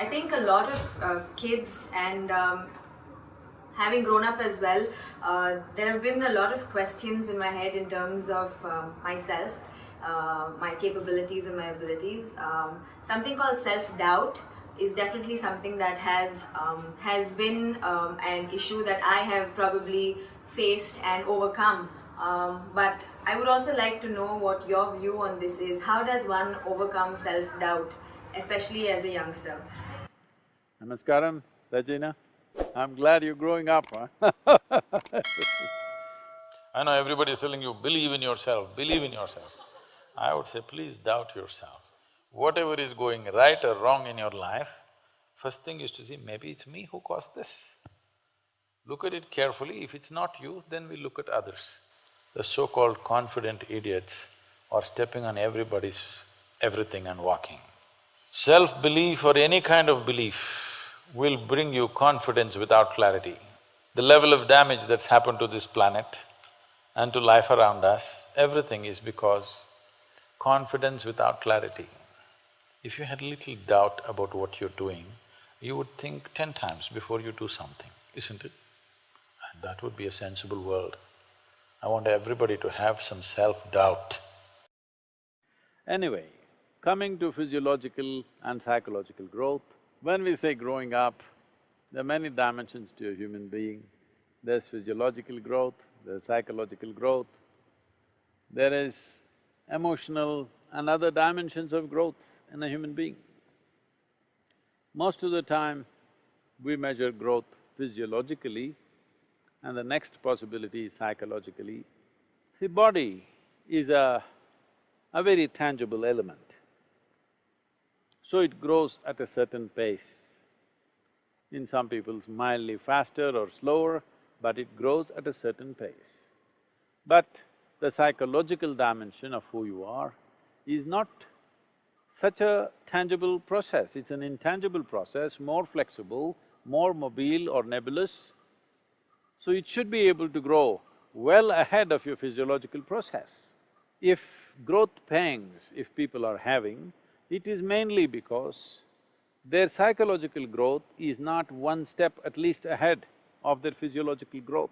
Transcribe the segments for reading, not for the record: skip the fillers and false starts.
I think a lot of kids and having grown up as well, there have been a lot of questions in my head in terms of myself, my capabilities and my abilities. Something called self-doubt is definitely something that has been an issue that I have probably faced and overcome. But I would also like to know what your view on this is. How does one overcome self-doubt, especially as a youngster? Namaskaram, Regina. I'm glad you're growing up, huh? I know everybody is telling you, believe in yourself, believe in yourself. I would say, please doubt yourself. Whatever is going right or wrong in your life, first thing is to see, maybe it's me who caused this. Look at it carefully, if it's not you, then we look at others. The so-called confident idiots are stepping on everybody's everything and walking. Self-belief or any kind of belief will bring you confidence without clarity. The level of damage that's happened to this planet and to life around us, everything is because confidence without clarity. If you had little doubt about what you're doing, you would think 10 times before you do something, isn't it? And that would be a sensible world. I want everybody to have some self-doubt. Anyway, coming to physiological and psychological growth, when we say growing up, there are many dimensions to a human being. There's physiological growth, there's psychological growth, there is emotional and other dimensions of growth in a human being. Most of the time, we measure growth physiologically and the next possibility is psychologically. See, body is a very tangible element. So it grows at a certain pace. In some people's mildly faster or slower, but it grows at a certain pace. But the psychological dimension of who you are is not such a tangible process, it's an intangible process, more flexible, more mobile or nebulous. So it should be able to grow well ahead of your physiological process. If growth pangs, if people are having, it is mainly because their psychological growth is not one step at least ahead of their physiological growth.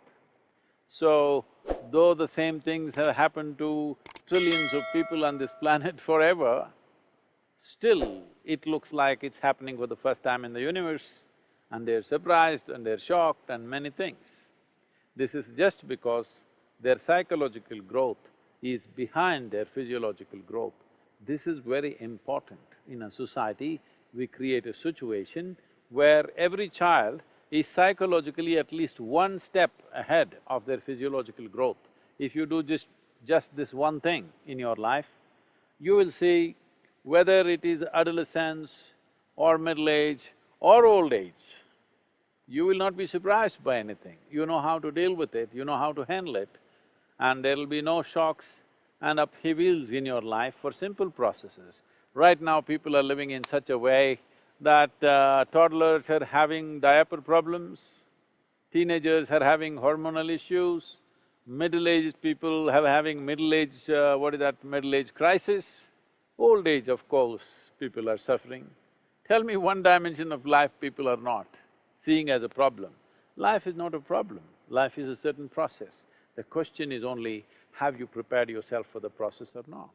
So, though the same things have happened to trillions of people on this planet forever, still it looks like it's happening for the first time in the universe and they're surprised and they're shocked and many things. This is just because their psychological growth is behind their physiological growth. This is very important. In a society, we create a situation where every child is psychologically at least one step ahead of their physiological growth. If you do just this one thing in your life, you will see whether it is adolescence or middle age or old age, you will not be surprised by anything. You know how to deal with it, you know how to handle it, and there will be no shocks and upheavals in your life for simple processes. Right now, people are living in such a way that toddlers are having diaper problems, teenagers are having hormonal issues, middle-aged people are having middle-age… middle-age crisis. Old age, of course, people are suffering. Tell me one dimension of life people are not seeing as a problem. Life is not a problem, life is a certain process. The question is only, have you prepared yourself for the process or not?